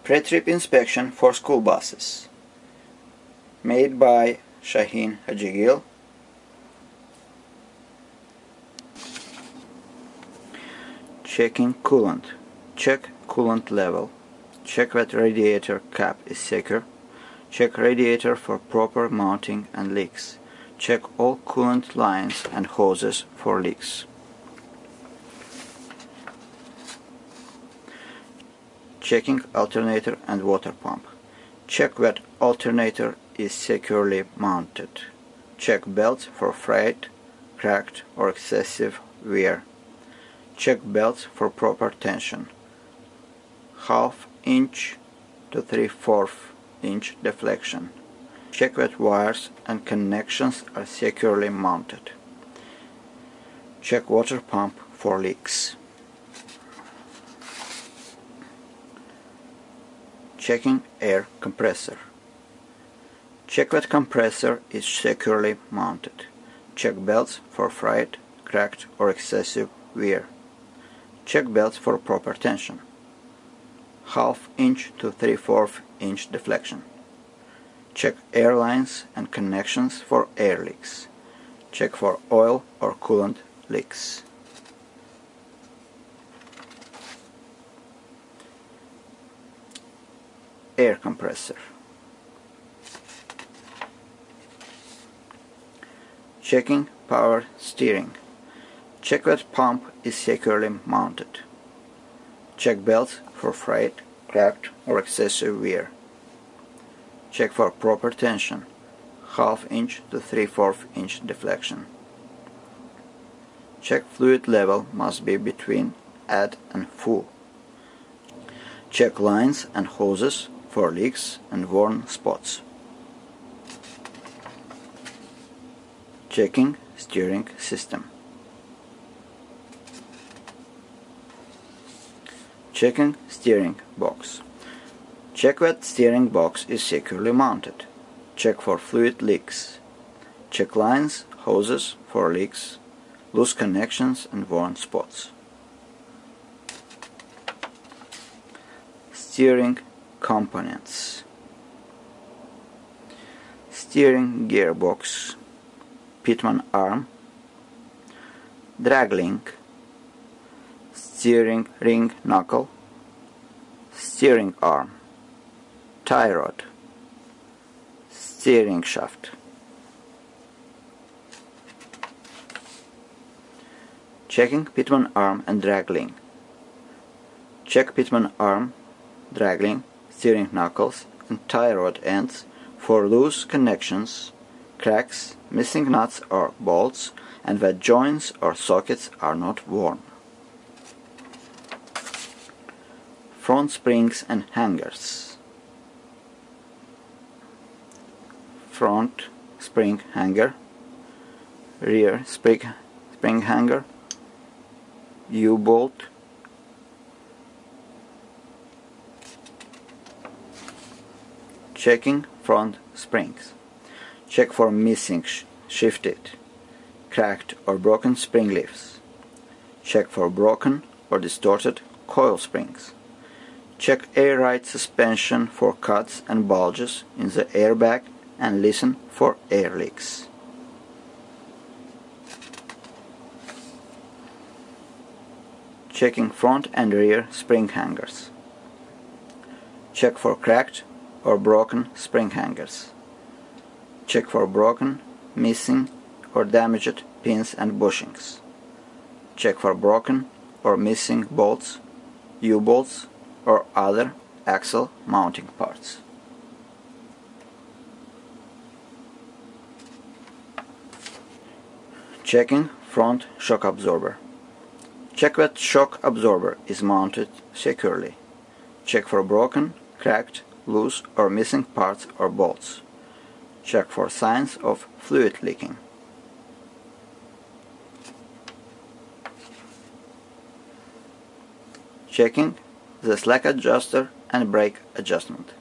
Pre-trip inspection for school buses, made by Shaheen Hajigil. Checking coolant. Check coolant level. Check that radiator cap is secure. Check radiator for proper mounting and leaks. Check all coolant lines and hoses for leaks. Checking alternator and water pump. Check that alternator is securely mounted. Check belts for frayed, cracked or excessive wear. Check belts for proper tension. 1/2 inch to 3/4 inch deflection. Check that wires and connections are securely mounted. Check water pump for leaks. Checking air compressor. Check that compressor is securely mounted. Check belts for frayed, cracked or excessive wear. Check belts for proper tension. 1/2 inch to 3/4 inch deflection. Check air lines and connections for air leaks. Check for oil or coolant leaks. Air compressor. Checking power steering. Check that pump is securely mounted. Check belts for frayed, cracked or excessive wear. Check for proper tension, 1/2 inch to 3/4 inch deflection. Check fluid level must be between add and full. Check lines and hoses for leaks and worn spots. Checking steering system. Checking steering box. Check that steering box is securely mounted. Check for fluid leaks. Check lines, hoses for leaks, loose connections and worn spots. Steering components. Steering gearbox, pitman arm, drag link, steering ring knuckle, steering arm, tie rod, steering shaft. Checking pitman arm and drag link. Check pitman arm, drag link, steering knuckles and tie rod ends for loose connections, cracks, missing nuts or bolts, and that joints or sockets are not worn. Front springs and hangers. Front spring hanger, rear spring hanger, U-bolt, checking front springs. Check for missing shifted, cracked or broken spring leaves. Check for broken or distorted coil springs. Check air ride suspension for cuts and bulges in the airbag and listen for air leaks. Checking front and rear spring hangers. Check for cracked or broken spring hangers. Check for broken, missing or damaged pins and bushings. Check for broken or missing bolts, U-bolts or other axle mounting parts. Checking front shock absorber. Check that shock absorber is mounted securely. Check for broken, cracked, loose or missing parts or bolts. Check for signs of fluid leaking. Checking the slack adjuster and brake adjustment.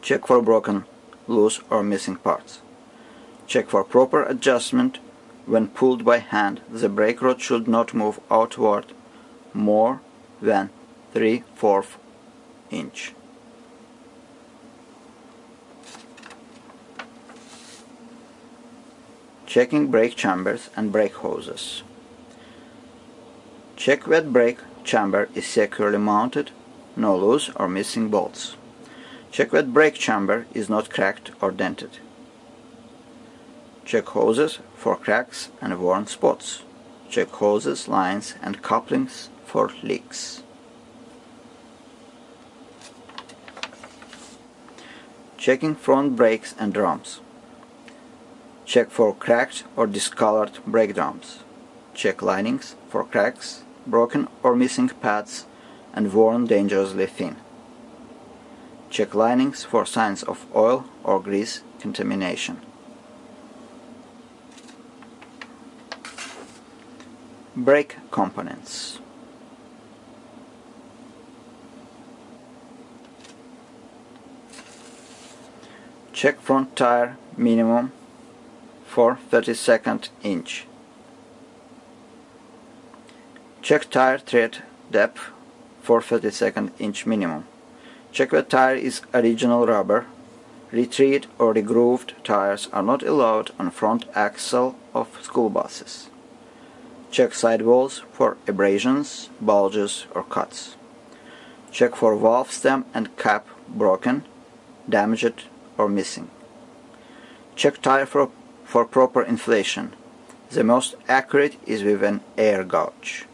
Check for broken, loose or missing parts. Check for proper adjustment. When pulled by hand, the brake rod should not move outward more than 3/4 inch. Checking brake chambers and brake hoses. Check that brake chamber is securely mounted, no loose or missing bolts. Check that brake chamber is not cracked or dented. Check hoses for cracks and worn spots. Check hoses, lines and couplings for leaks. Checking front brakes and drums. Check for cracked or discolored brake drums. Check linings for cracks, broken or missing pads, and worn dangerously thin. Check linings for signs of oil or grease contamination. Brake components. Check front tire minimum for 32nd inch. Check tire tread depth for 32nd inch minimum. Check that tire is original rubber. Retread or regrooved tires are not allowed on front axle of school buses. Check sidewalls for abrasions, bulges or cuts. Check for valve stem and cap broken, damaged or missing. Check tire for proper inflation. The most accurate is with an air gauge.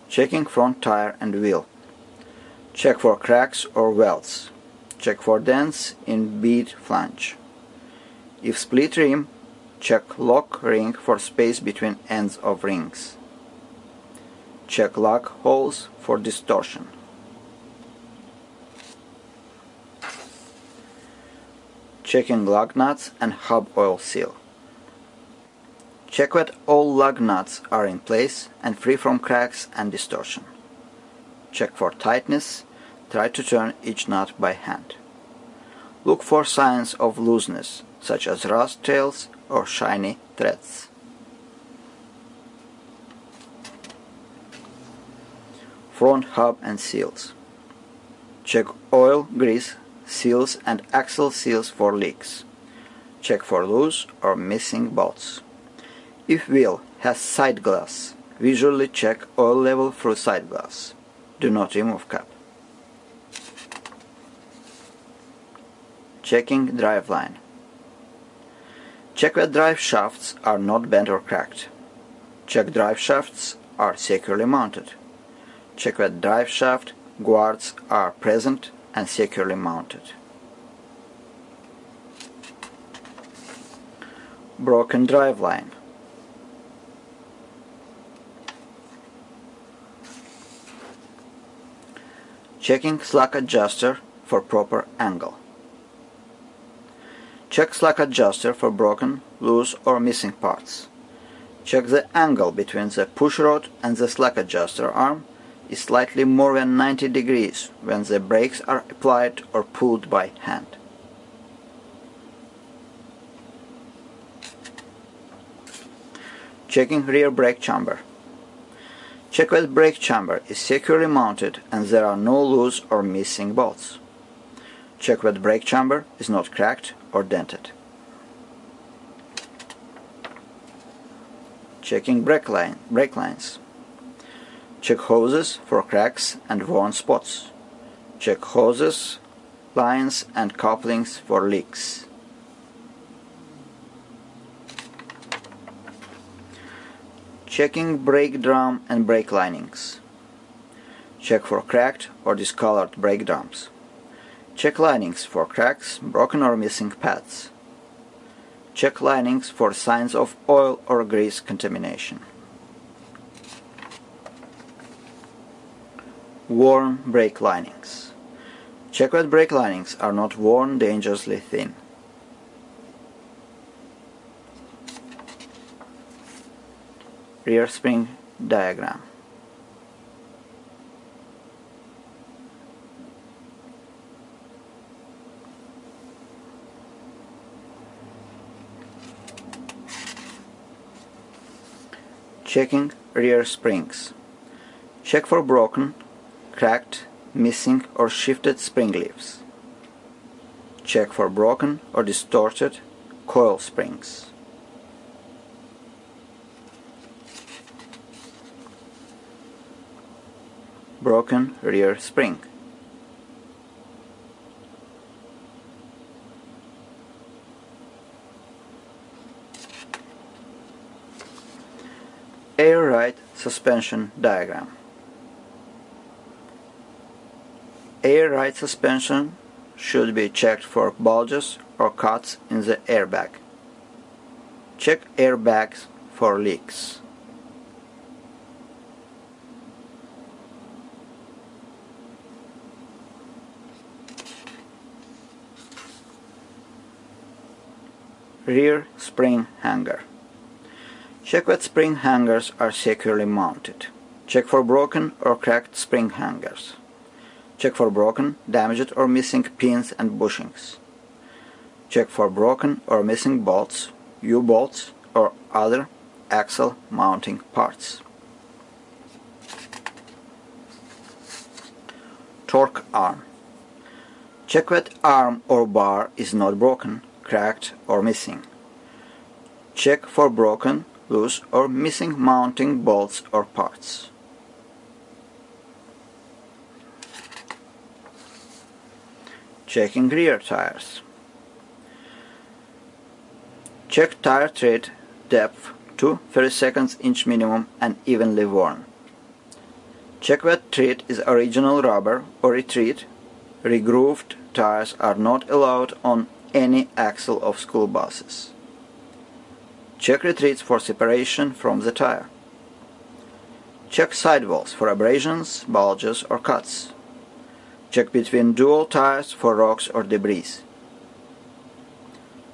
Checking front tire and wheel. Check for cracks or welts. Check for dents in bead flange. If split rim, check lock ring for space between ends of rings. Check lug holes for distortion. Checking lug nuts and hub oil seal. Check that all lug nuts are in place and free from cracks and distortion. Check for tightness. Try to turn each nut by hand. Look for signs of looseness, such as rust tails or shiny threads. Front hub and seals. Check oil, grease, seals and axle seals for leaks. Check for loose or missing bolts. If wheel has side glass, visually check oil level through side glass. Do not remove cap. Checking drive line. Check that drive shafts are not bent or cracked. Check drive shafts are securely mounted. Check that drive shaft guards are present and securely mounted. Broken drive line. Checking slack adjuster for proper angle. Check slack adjuster for broken, loose or missing parts. Check the angle between the push rod and the slack adjuster arm is slightly more than 90 degrees when the brakes are applied or pulled by hand. Checking rear brake chamber. Check that brake chamber is securely mounted and there are no loose or missing bolts. Check that brake chamber is not cracked or dented. Checking brake lines. Check hoses for cracks and worn spots. Check hoses, lines and couplings for leaks. Checking brake drum and brake linings. Check for cracked or discolored brake drums. Check linings for cracks, broken or missing pads. Check linings for signs of oil or grease contamination. Worn brake linings. Check that brake linings are not worn dangerously thin. Rear spring diagram. Checking rear springs. Check for broken, cracked, missing or shifted spring leaves. Check for broken or distorted coil springs. Broken rear spring. Air ride suspension diagram. Air ride suspension should be checked for bulges or cuts in the airbag. Check airbags for leaks. Rear spring hanger. Check that spring hangers are securely mounted. Check for broken or cracked spring hangers. Check for broken, damaged or missing pins and bushings. Check for broken or missing bolts, U-bolts or other axle mounting parts. Torque arm. Check that arm or bar is not broken, cracked or missing. Check for broken, loose or missing mounting bolts or parts. Checking rear tires. Check tire tread depth to 32 inch minimum and evenly worn. Check that tread is original rubber or retread. Regrooved tires are not allowed on any axle of school buses. Check retreads for separation from the tire. Check sidewalls for abrasions, bulges or cuts. Check between dual tires for rocks or debris.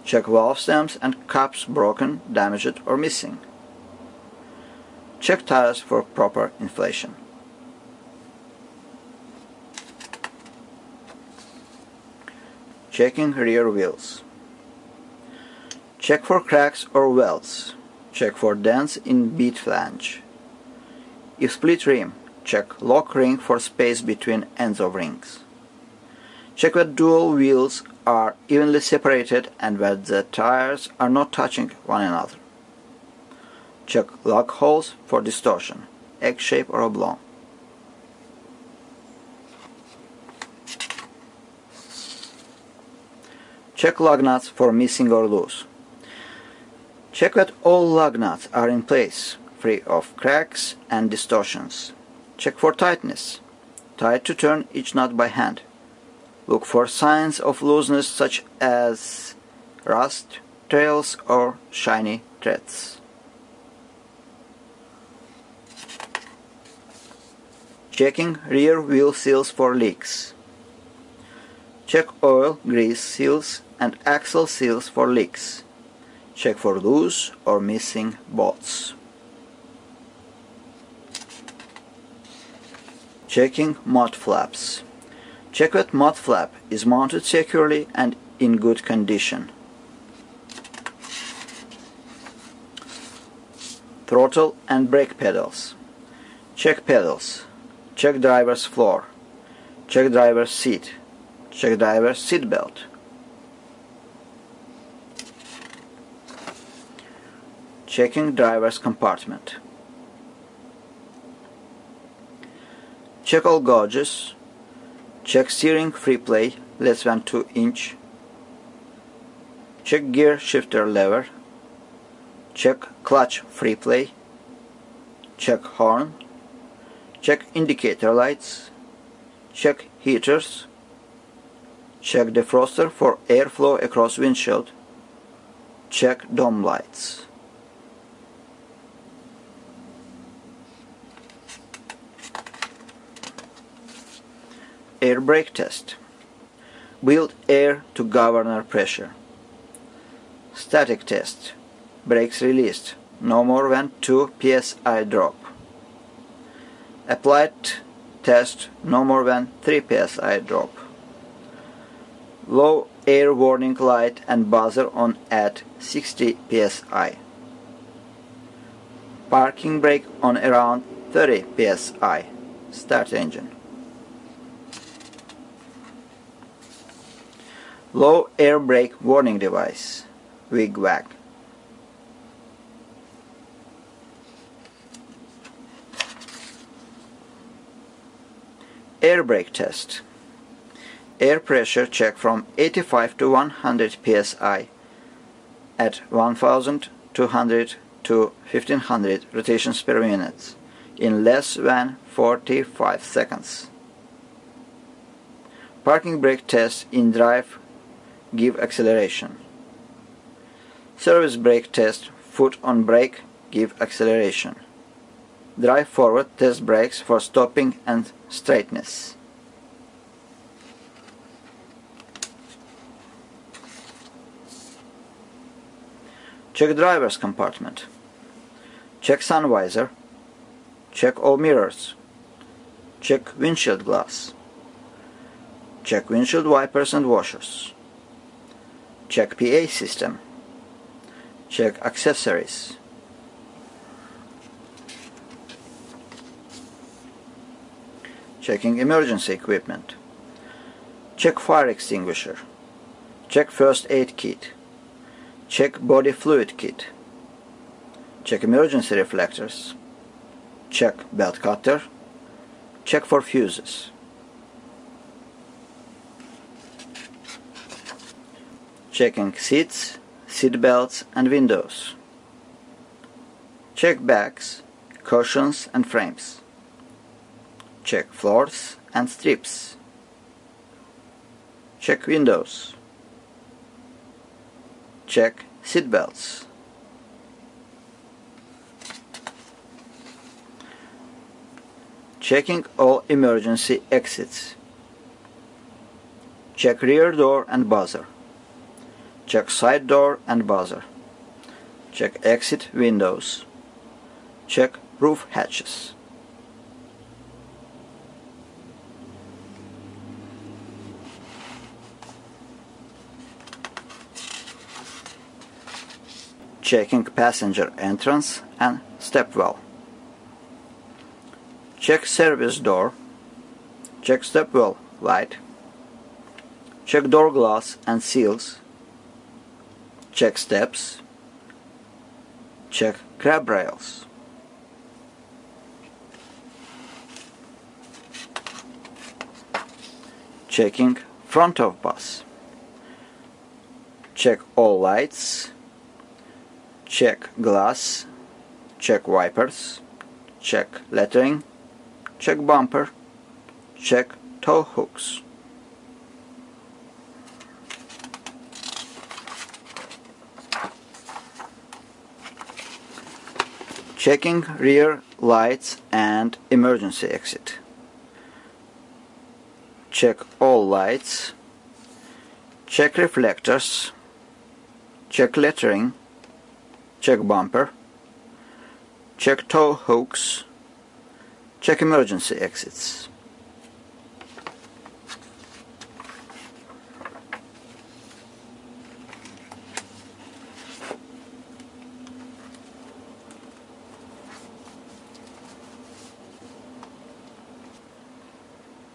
Check valve stems and caps broken, damaged or missing. Check tires for proper inflation. Checking rear wheels. Check for cracks or welts. Check for dents in bead flange. If split rim, check lock ring for space between ends of rings. Check that dual wheels are evenly separated and that the tires are not touching one another. Check lug holes for distortion, egg shape or oblong. Check lug nuts for missing or loose. Check that all lug nuts are in place, free of cracks and distortions. Check for tightness. Tight to turn each nut by hand. Look for signs of looseness such as rust, trails or shiny threads. Checking rear wheel seals for leaks. Check oil, grease seals and axle seals for leaks. Check for loose or missing bolts. Checking mud flaps. Check that mud flap is mounted securely and in good condition. Throttle and brake pedals. Check pedals. Check driver's floor. Check driver's seat. Check driver's seat belt. Checking driver's compartment. Check all gauges. Check steering free play less than 2 inch. Check gear shifter lever. Check clutch free play. Check horn. Check indicator lights. Check heaters. Check defroster for airflow across windshield. Check dome lights. Air brake test. Build air to governor pressure. Static test. Brakes released. No more than 2 psi drop. Applied test. No more than 3 psi drop. Low air warning light and buzzer on at 60 psi. Parking brake on around 30 psi. Start engine. Low air brake warning device. Wig-wag. Air brake test. Air pressure check from 85 to 100 psi at 1200 to 1500 rotations per minute in less than 45 seconds. Parking brake test in drive, give acceleration. Service brake test, foot on brake, give acceleration. Drive forward, test brakes for stopping and straightness. Check driver's compartment. Check sun visor. Check all mirrors. Check windshield glass. Check windshield wipers and washers. Check PA system. Check accessories. Checking emergency equipment. Check fire extinguisher. Check first aid kit. Check body fluid kit. Check emergency reflectors. Check belt cutter. Check for fuses. Checking seats, seat belts and windows. Check backs, cushions and frames. Check floors and strips. Check windows. Check seat belts. Checking all emergency exits. Check rear door and buzzer. Check side door and buzzer. Check exit windows. Check roof hatches. Checking passenger entrance and step well. Check service door. Check step well light. Check door glass and seals. Check steps. Check grab rails. Checking front of bus. Check all lights. Check glass. Check wipers. Check lettering. Check bumper. Check tow hooks. Checking rear lights and emergency exit. Check all lights. Check reflectors. Check lettering. Check bumper. Check tow hooks. Check emergency exits.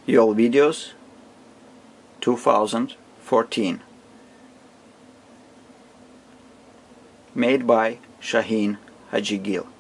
Yol Videos 2014. Made by Shaheen Hajigil.